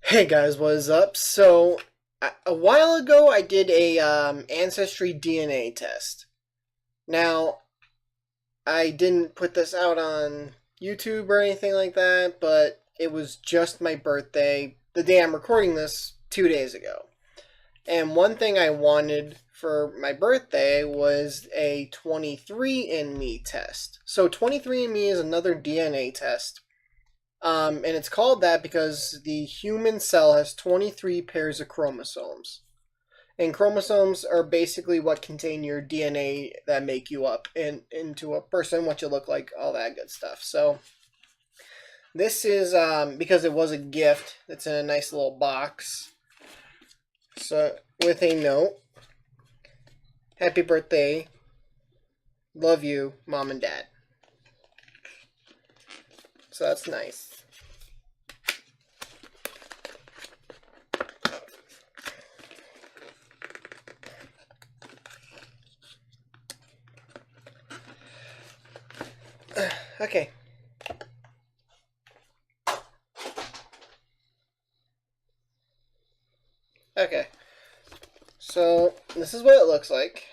Hey guys, what is up? So, a while ago I did a Ancestry DNA test. Now, I didn't put this out on YouTube or anything like that, but it was just my birthday, the day I'm recording this, 2 days ago. And one thing I wanted for my birthday was a 23andMe test. So 23andMe is another DNA test. And it's called that because the human cell has 23 pairs of chromosomes. And chromosomes are basically what contain your DNA that make you up into a person, what you look like, all that good stuff. So this is because it was a gift. It's in a nice little box. So with a note, happy birthday, love you, mom and dad. So that's nice. Okay. Okay. So this is what it looks like.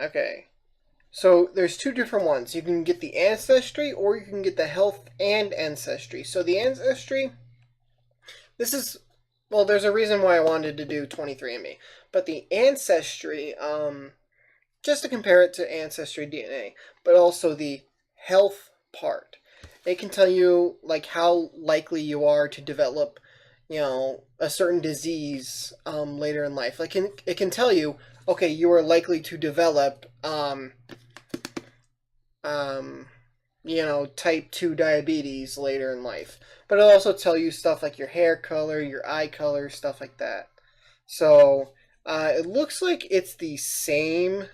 Okay. So there's two different ones. You can get the Ancestry or you can get the Health and Ancestry. So the Ancestry, this is, well, there's a reason why I wanted to do 23andMe. But the Ancestry, just to compare it to Ancestry DNA, but also the health part. It can tell you like how likely you are to develop, a certain disease later in life. Like it can tell you, okay, you are likely to develop type 2 diabetes later in life. But it'll also tell you stuff like your hair color, your eye color, stuff like that. So it looks like it's the same.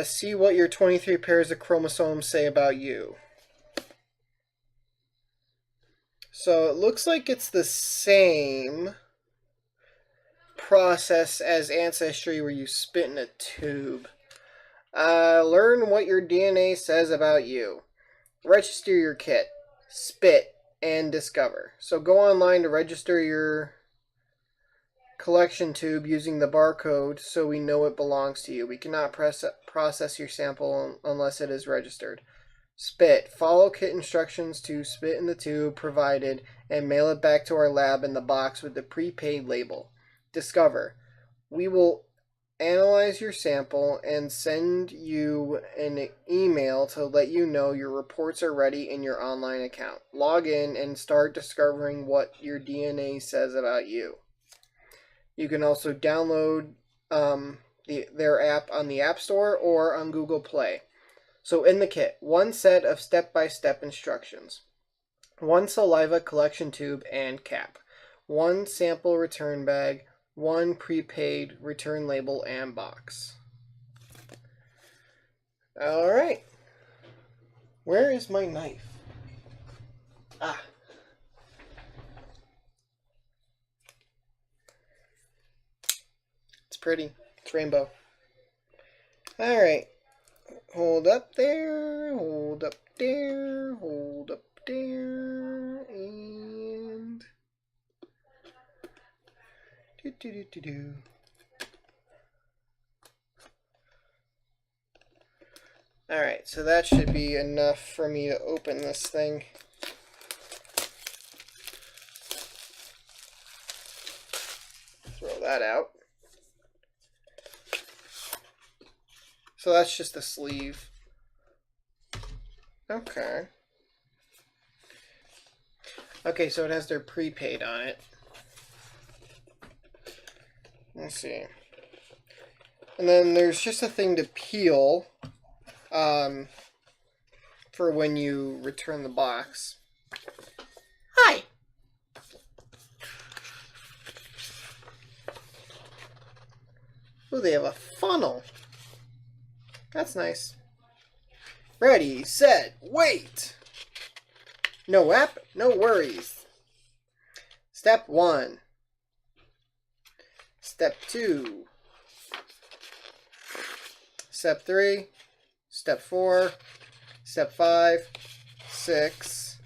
See what your 23 pairs of chromosomes say about you. So it looks like it's the same process as Ancestry where you spit in a tube. Learn what your DNA says about you. Register your kit. Spit and discover. So go online to register your collection tube using the barcode so we know it belongs to you. We cannot process your sample unless it is registered. Spit. Follow kit instructions to spit in the tube provided and mail it back to our lab in the box with the prepaid label. Discover. We will analyze your sample and send you an email to let you know your reports are ready in your online account. Log in and start discovering what your DNA says about you. You can also download their app on the App Store or on Google Play. So in the kit, one set of step-by-step instructions, one saliva collection tube and cap, one sample return bag, one prepaid return label and box. All right. Where is my knife? Ah. It's pretty. It's rainbow. All right. Hold up there, hold up there, hold up there, and do. Alright, so that should be enough for me to open this thing. Throw that out. So that's just the sleeve. Okay. Okay, so it has their prepaid on it. Let's see. And then there's just a thing to peel for when you return the box. Hi! Ooh, they have a funnel. That's nice. Ready, set, wait! No app, no worries. Step 1. Step 2. Step 3. Step 4. Step 5. 6,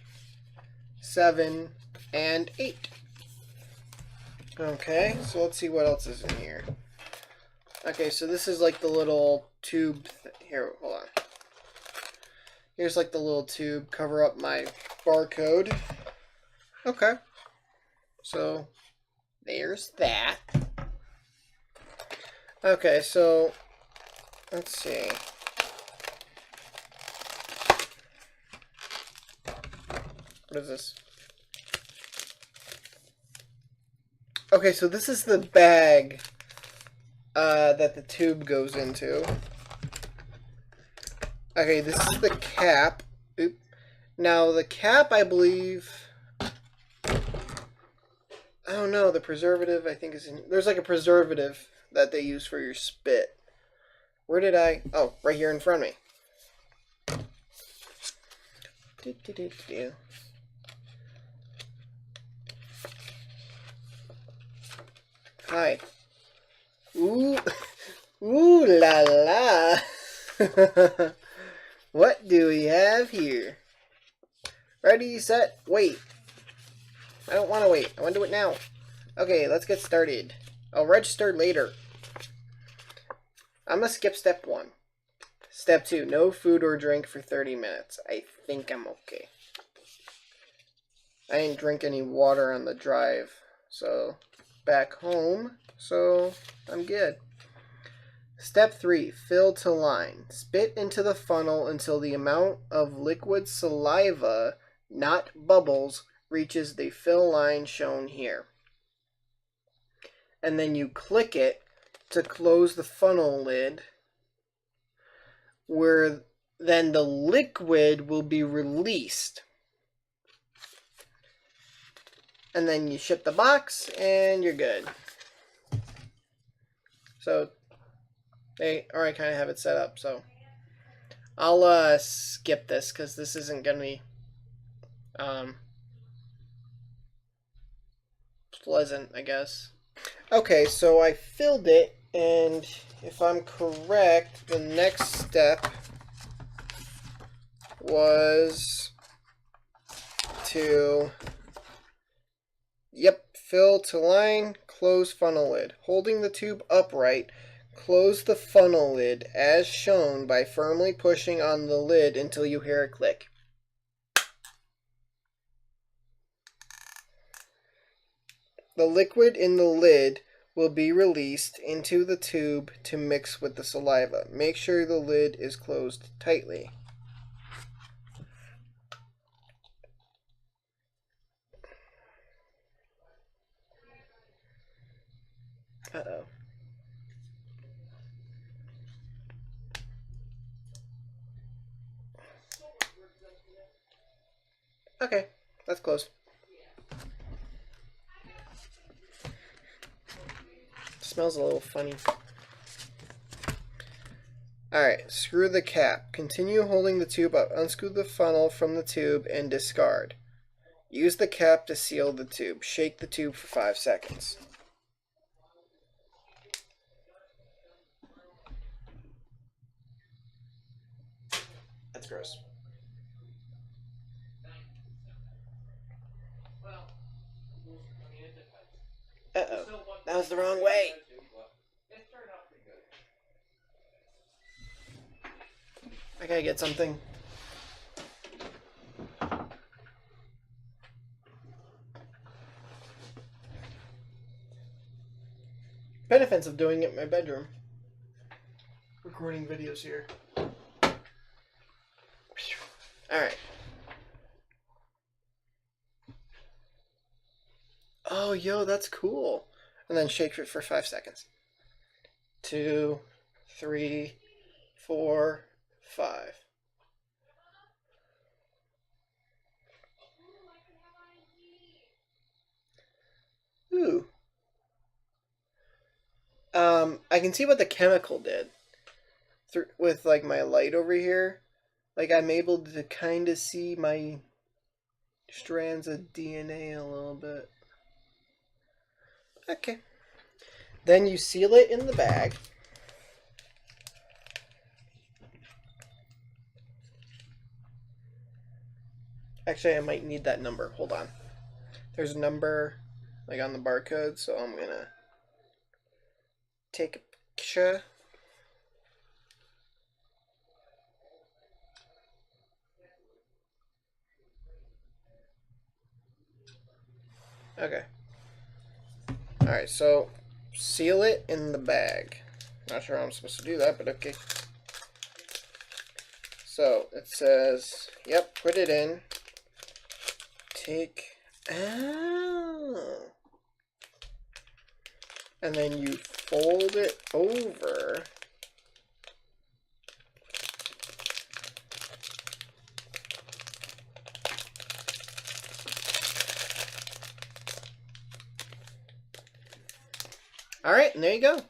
7, and 8. Okay, so let's see what else is in here. Okay, so this is like the little tube. Here, hold on. Here's like the little tube. Cover up my barcode. Okay. So, there's that. Okay, so, let's see. What is this? Okay, so this is the bag that the tube goes into. Okay, this is the cap. Oop. Now, the cap, I believe... I don't know, the preservative, I think, is in... There's like a preservative that they use for your spit. Where did I... Oh, right here in front of me. Hi. Ooh. Ooh la la. What do we have here? Ready, set, wait. I don't want to wait. I want to do it now. Okay, let's get started. I'll register later. I'm going to skip step 1. Step 2, no food or drink for 30 minutes. I think I'm okay. I didn't drink any water on the drive, so back home, so I'm good. Step 3, fill to line. Spit into the funnel until the amount of liquid saliva, not bubbles, reaches the fill line shown here. And then you click it to close the funnel lid, where then the liquid will be released. And then you ship the box and you're good. So they already kind of have it set up, so I'll skip this because this isn't gonna be pleasant, I guess. Okay, so I filled it, and if I'm correct, the next step was to fill to line, close funnel lid. Holding the tube upright, close the funnel lid as shown by firmly pushing on the lid until you hear a click. The liquid in the lid will be released into the tube to mix with the saliva. Make sure the lid is closed tightly. Uh-oh. Okay, that's closed. Smells a little funny. Alright, screw the cap. Continue holding the tube up. Unscrew the funnel from the tube and discard. Use the cap to seal the tube. Shake the tube for 5 seconds. That's gross. Uh-oh. That was the wrong way. I gotta get something. Benefits of doing it in my bedroom. Recording videos here. Alright. Oh, yo, that's cool. And then shake it for 5 seconds. 2, 3, 4, 5. Ooh. I can see what the chemical did. With, like, my light over here. Like, I'm able to kind of see my strands of DNA a little bit. Okay. Then you seal it in the bag. Actually, I might need that number. Hold on. There's a number like on the barcode, so I'm gonna take a picture. Okay. Alright, so seal it in the bag. Not sure how I'm supposed to do that, but okay. So it says, yep, put it in. Take. Oh. And then you fold it over. Alright, and there you go.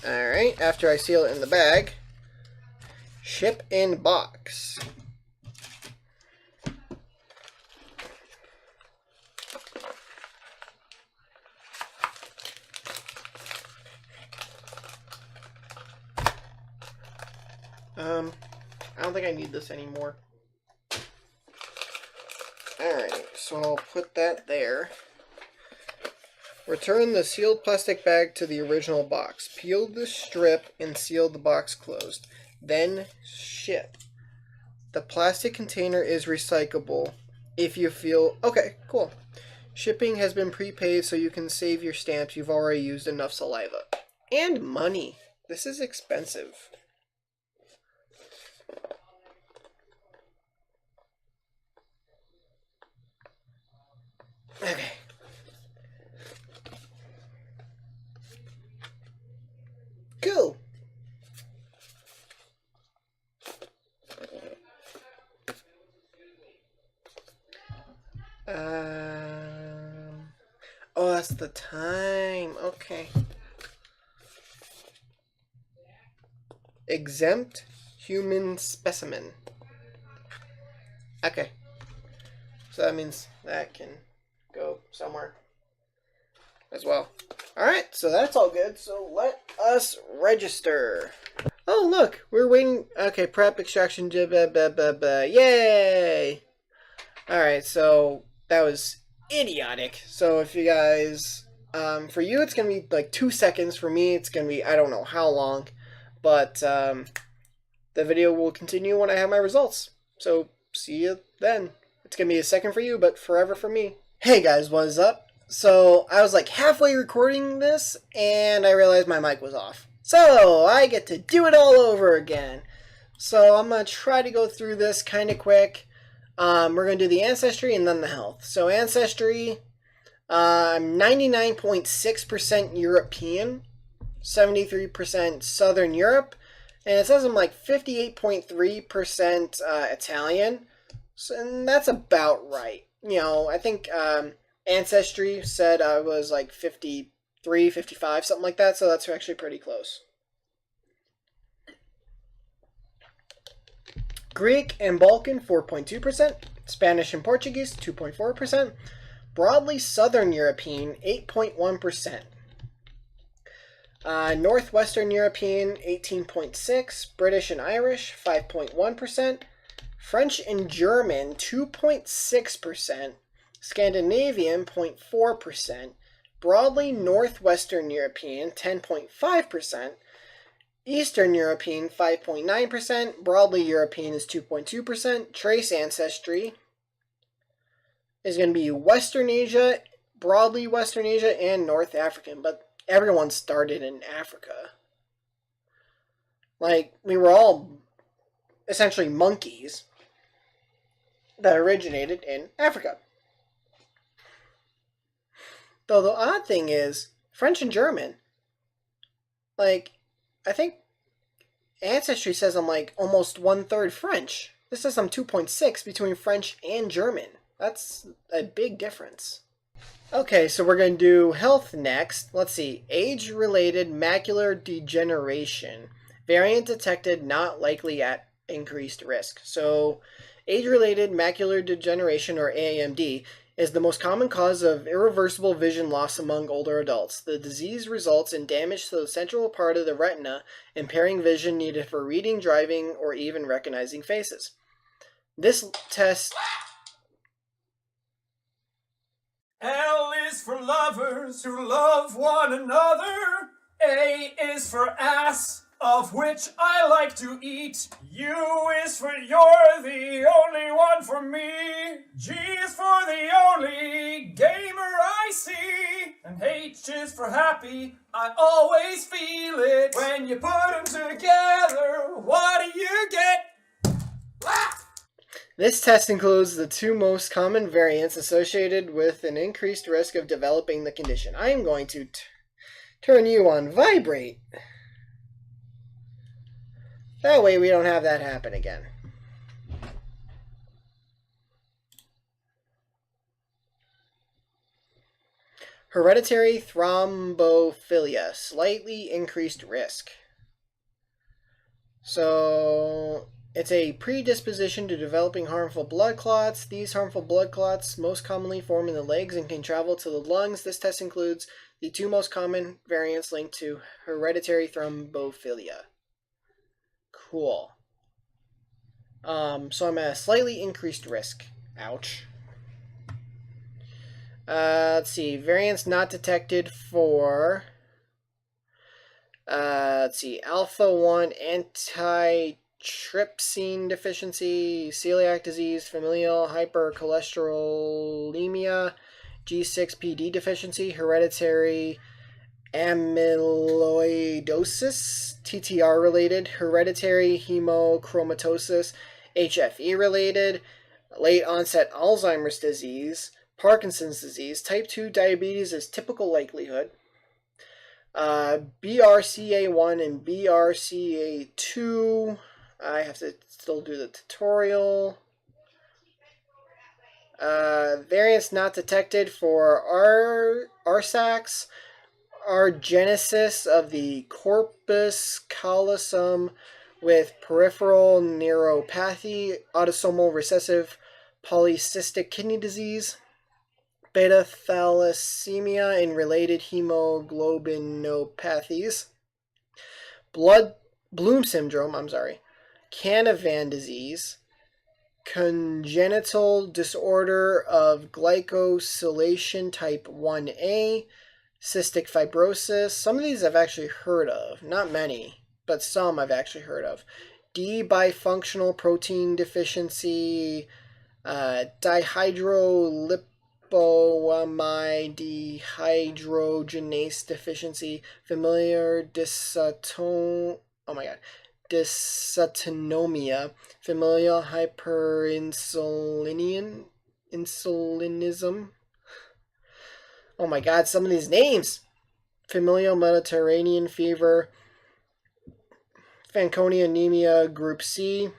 Alright, after I seal it in the bag, ship in box. I don't think I need this anymore. Alright, so I'll put that there. Return the sealed plastic bag to the original box. Peel the strip and seal the box closed. Then ship. The plastic container is recyclable if you feel... Okay, cool. Shipping has been prepaid so you can save your stamps. You've already used enough saliva. And money. This is expensive. Okay. Cool. Oh, that's the time. Okay. Exempt human specimen. Okay. So that means that can go somewhere as well. Alright, so that's all good. So let us register. Oh, look. We're waiting. Okay, prep, extraction, blah, blah, blah, blah. Yay! Alright, so that was idiotic. So if you guys... for you, it's going to be like 2 seconds. For me, it's going to be, I don't know how long. But the video will continue when I have my results. So see you then. It's going to be a second for you, but forever for me. Hey guys, what is up? So I was like halfway recording this, and I realized my mic was off. So I get to do it all over again. So I'm going to try to go through this kind of quick. We're going to do the ancestry and then the health. So ancestry, I'm 99.6% European, 73% Southern Europe, and it says I'm like 58.3% Italian, so, and that's about right. You know, I think Ancestry said I was like 53, 55, something like that, so that's actually pretty close. Greek and Balkan, 4.2%. Spanish and Portuguese, 2.4%. Broadly Southern European, 8.1%. Northwestern European, 18.6%. British and Irish, 5.1%. French and German, 2.6%. Scandinavian, 0.4%. Broadly Northwestern European, 10.5%. Eastern European, 5.9%. Broadly European is 2.2%. Trace ancestry is going to be Western Asia, broadly Western Asia, and North African. But everyone started in Africa. Like, we were all essentially monkeys that originated in Africa. Though the odd thing is, French and German, like, I think Ancestry says I'm like almost 1/3 French. This says I'm 2.6 between French and German. That's a big difference. Okay, so we're going to do health next. Let's see. Age-related macular degeneration. Variant detected, not likely at increased risk. So age-related macular degeneration, or AMD, is the most common cause of irreversible vision loss among older adults. The disease results in damage to the central part of the retina, impairing vision needed for reading, driving, or even recognizing faces. This test... L is for lovers who love one another. A is for ass, of which I like to eat. U is for you're the only one for me. G is for the only gamer I see. And H is for happy, I always feel it. When you put them together, what do you get? This test includes the two most common variants associated with an increased risk of developing the condition. I am going to turn you on vibrate. That way we don't have that happen again. Hereditary thrombophilia, slightly increased risk. So... it's a predisposition to developing harmful blood clots. These harmful blood clots most commonly form in the legs and can travel to the lungs. This test includes the two most common variants linked to hereditary thrombophilia. Cool. So I'm at a slightly increased risk. Ouch. Let's see. Variants not detected for... let's see. Alpha-1 antitrypsin deficiency, celiac disease, familial hypercholesterolemia, G6PD deficiency, hereditary amyloidosis, TTR related, hereditary hemochromatosis, HFE related, late onset Alzheimer's disease, Parkinson's disease, type 2 diabetes is typical likelihood. BRCA1 and BRCA2. I have to still do the tutorial. Variants not detected for RSACs, Argenesis of the corpus callosum with peripheral neuropathy, autosomal recessive polycystic kidney disease, beta thalassemia and related hemoglobinopathies, Bloom syndrome, Canavan disease, congenital disorder of glycosylation type 1A, cystic fibrosis. Some of these I've actually heard of. Not many, but some I've actually heard of. D bifunctional protein deficiency, dihydrolipomide dehydrogenase deficiency, familiar dysautonomia, familial hyperinsulinism. Oh my god, some of these names! Familial Mediterranean fever, Fanconi anemia group C,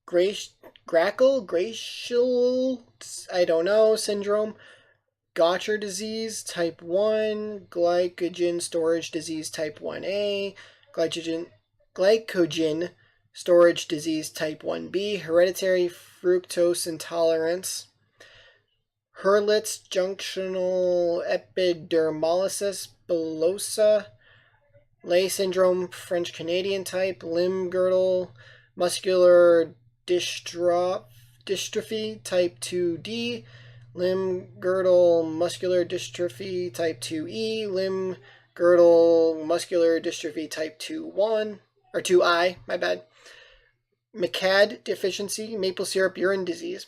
Gracial, I don't know, syndrome, Gaucher disease type 1, glycogen storage disease type 1A, glycogen storage disease type 1B, hereditary fructose intolerance, Hurlitz's junctional epidermolysis bullosa, Leigh syndrome, French Canadian type, limb girdle, muscular dystrophy type 2D, limb girdle muscular dystrophy type 2E, limb girdle muscular dystrophy type 2-1, or 2I, my bad. McCAD deficiency, maple syrup urine disease.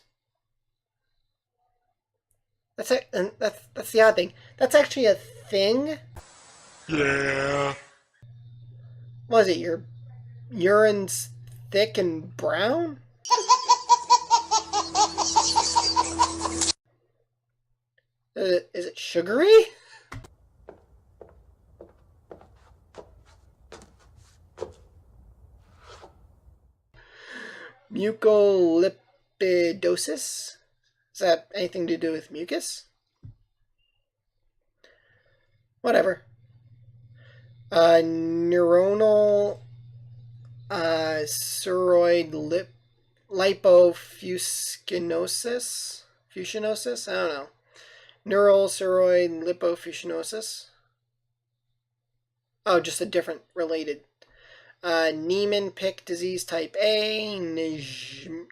That's the odd thing. That's actually a thing? Yeah. What is it, your urine's thick and brown? Is it sugary? Mucolipidosis? Does that have anything to do with mucus? Whatever. Neuronal ceroid lipofuscinosis? Fusionosis? I don't know. Neural ceroid lipofuscinosis. Oh, just a different related. Niemann-Pick disease type A,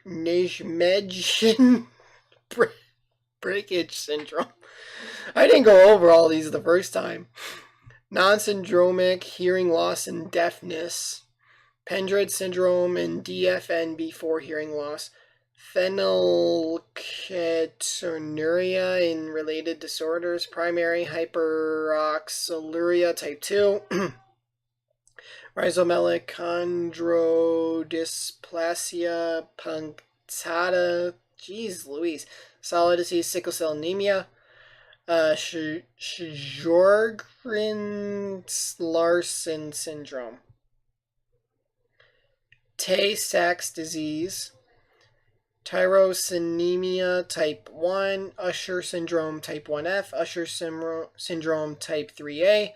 Najmegen breakage syndrome. I didn't go over all these the first time. Non-syndromic hearing loss and deafness. Pendred syndrome and DFNB4 hearing loss. Phenylketonuria in related disorders. Primary hyperoxaluria type 2. Rhizomelic chondrodysplasia punctata. Jeez Louise. Solid disease, sickle cell anemia. Sjogren-Larsen syndrome. Tay-Sachs disease. Tyrosinemia type 1. Usher syndrome type 1F. Usher syndrome type 3A.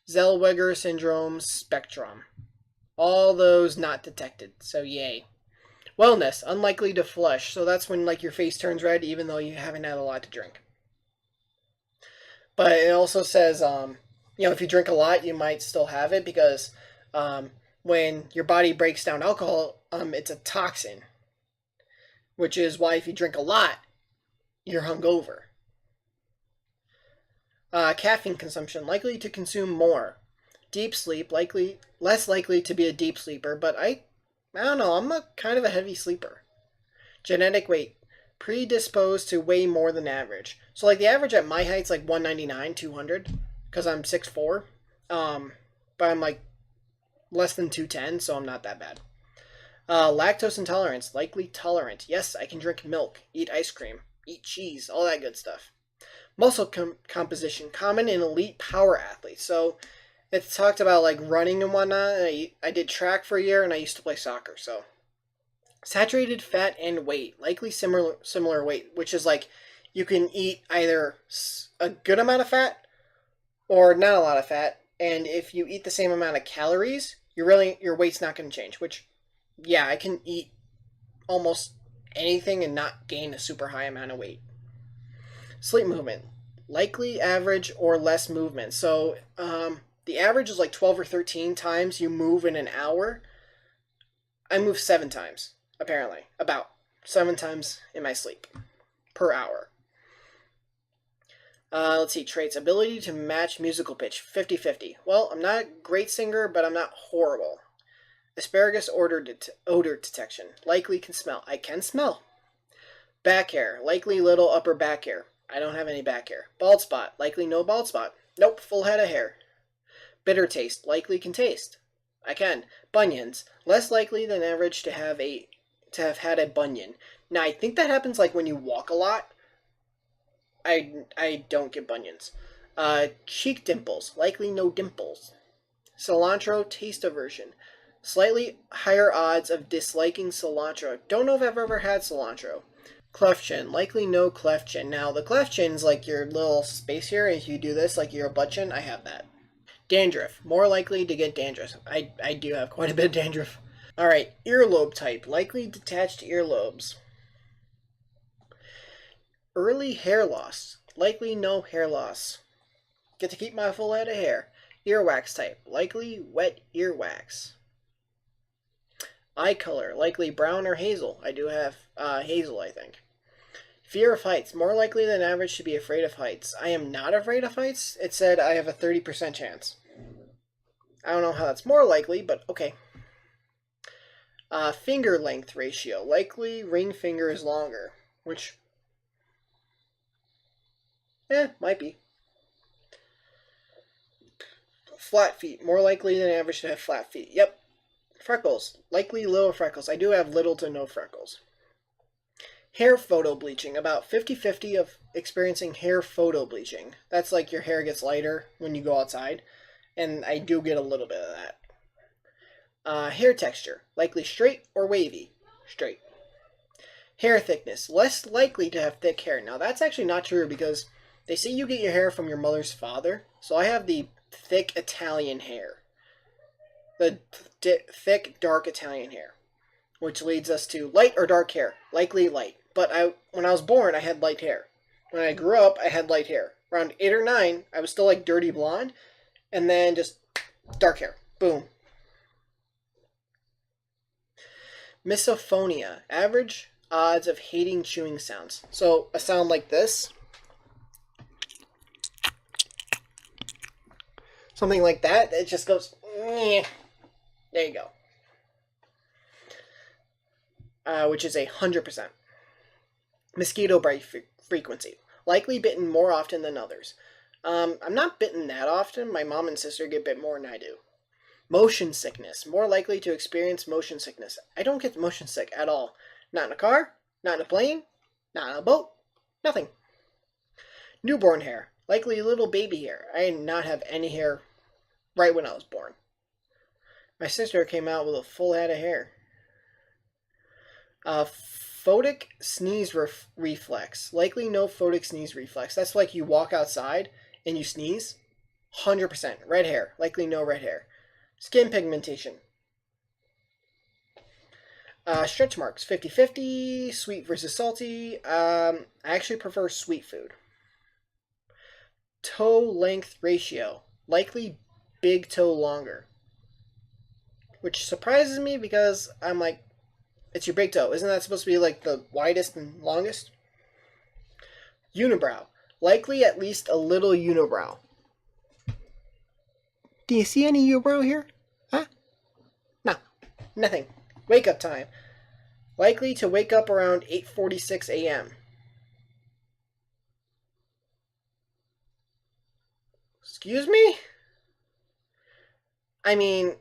Zellweger syndrome spectrum. All those not detected, so yay. Wellness, unlikely to flush. So that's when like your face turns red even though you haven't had a lot to drink. But it also says, if you drink a lot, you might still have it because when your body breaks down alcohol, it's a toxin. Which is why if you drink a lot, you're hungover. Caffeine consumption, likely to consume more. Deep sleep, less likely to be a deep sleeper, but I don't know, I'm kind of a heavy sleeper. Genetic weight, predisposed to weigh more than average. So like the average at my height's like 199, 200, because I'm 6'4", but I'm like less than 210, so I'm not that bad. Lactose intolerance, likely tolerant. Yes, I can drink milk, eat ice cream, eat cheese, all that good stuff. Muscle composition, common in elite power athletes. So it's talked about like running and whatnot. I did track for a year and I used to play soccer. So saturated fat and weight, likely similar weight, which is like you can eat either a good amount of fat or not a lot of fat. And if you eat the same amount of calories, your weight's not going to change. Which, yeah, I can eat almost anything and not gain a super high amount of weight. Sleep movement, likely average or less movement. So the average is like 12 or 13 times you move in an hour. I move 7 times, apparently. About 7 times in my sleep per hour. Let's see, traits. Ability to match musical pitch, 50-50. Well, I'm not a great singer, but I'm not horrible. Asparagus odor detection. Likely can smell. I can smell. Back hair. Likely little upper back hair. I don't have any back hair. Bald spot. Likely no bald spot. Nope, full head of hair. Bitter taste. Likely can taste. I can. Bunions. Less likely than average to have had a bunion. Now, I think that happens like when you walk a lot. I don't get bunions. Cheek dimples. Likely no dimples. Cilantro taste aversion. Slightly higher odds of disliking cilantro. Don't know if I've ever had cilantro. Cleft chin. Likely no cleft chin. Now, the cleft chin is like your little space here. If you do this, like your butt chin, I have that. Dandruff. More likely to get dandruff. I do have quite a bit of dandruff. Alright, earlobe type. Likely detached earlobes. Early hair loss. Likely no hair loss. Get to keep my full head of hair. Earwax type. Likely wet earwax. Eye color. Likely brown or hazel. I do have hazel, I think. Fear of heights. More likely than average to be afraid of heights. I am not afraid of heights. It said I have a 30% chance. I don't know how that's more likely, but okay. Finger length ratio. Likely ring finger is longer. Which, might be. Flat feet. More likely than average to have flat feet. Yep. Freckles. Likely little freckles. I do have little to no freckles. Hair photo bleaching. About 50-50 of experiencing hair photo bleaching. That's like your hair gets lighter when you go outside. And I do get a little bit of that. Hair texture. Likely straight or wavy. Straight. Hair thickness. Less likely to have thick hair. Now that's actually not true because they say you get your hair from your mother's father. So I have the thick Italian hair. The thick, dark Italian hair. Which leads us to light or dark hair. Likely light. But when I was born, I had light hair. When I grew up, I had light hair. Around 8 or 9, I was still like dirty blonde. And then just dark hair. Boom. Misophonia. Average odds of hating chewing sounds. So a sound like this. Something like that. It just goes. There you go. Which is 100%. Mosquito bite frequency. Likely bitten more often than others. I'm not bitten that often. My mom and sister get bit more than I do. Motion sickness. More likely to experience motion sickness. I don't get motion sick at all. Not in a car, not in a plane, not in a boat, nothing. Newborn hair. Likely little baby hair. I did not have any hair right when I was born. My sister came out with a full head of hair. Photic sneeze reflex. Likely no photic sneeze reflex. That's like you walk outside and you sneeze. 100%. Red hair. Likely no red hair. Skin pigmentation. Stretch marks. 50-50. Sweet versus salty. I actually prefer sweet food. Toe length ratio. Likely big toe longer. Which surprises me because I'm like, it's your big toe. Isn't that supposed to be like the widest and longest? Unibrow. Likely at least a little unibrow. Do you see any unibrow here? Huh? No. Nothing. Wake up time. Likely to wake up around 8:46 a.m. Excuse me? I mean,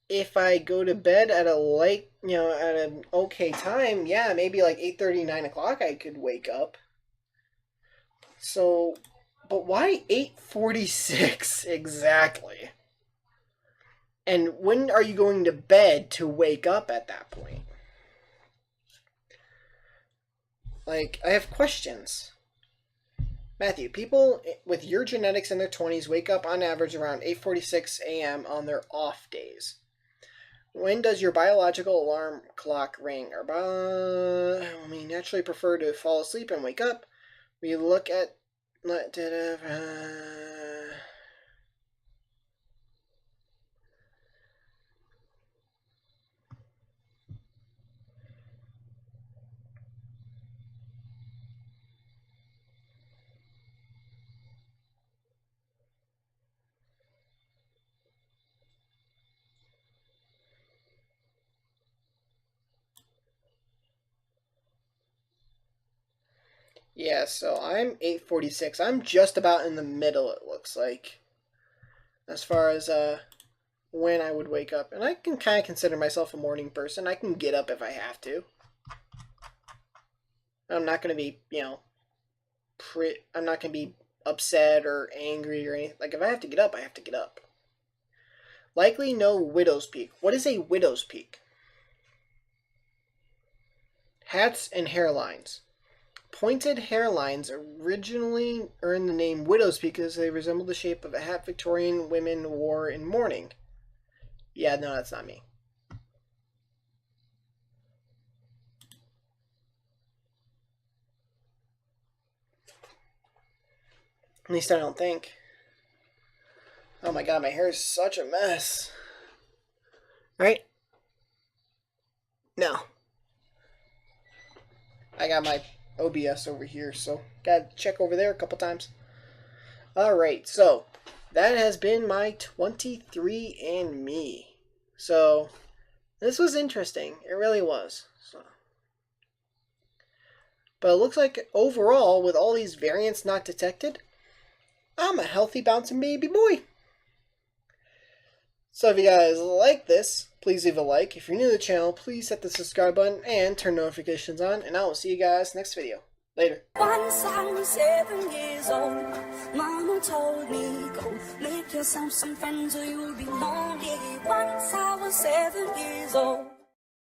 if I go to bed at at an okay time, yeah, maybe like 8:30, 9 o'clock I could wake up. So, but why 8:46 exactly? And when are you going to bed to wake up at that point? Like, I have questions. Matthew, people with your genetics in their 20s wake up on average around 8:46 a.m. on their off days. When does your biological alarm clock ring? We naturally prefer to fall asleep and wake up. We look at... Yeah, so I'm 8:46. I'm just about in the middle, it looks like. As far as when I would wake up. And I can kind of consider myself a morning person. I can get up if I have to. I'm not going to be, I'm not going to be upset or angry or anything. Like, if I have to get up, I have to get up. Likely no widow's peak. What is a widow's peak? Hats and hairlines. Pointed hairlines originally earned the name widow's peak because they resemble the shape of a hat Victorian women wore in mourning. Yeah, no, that's not me. At least I don't think. Oh my god, my hair is such a mess. Right? No. I got my OBS over here, so gotta check over there a couple times. Alright, so that has been my 23andMe. So this was interesting. It really was. But it looks like overall, with all these variants not detected, I'm a healthy bouncing baby boy. So if you guys like this, please leave a like. If you're new to the channel, please hit the subscribe button and turn notifications on. And I will see you guys next video. Later. Once I was 7 years old, Mama told me, go make yourself some friends or you'll be lonely. Once I was 7 years old.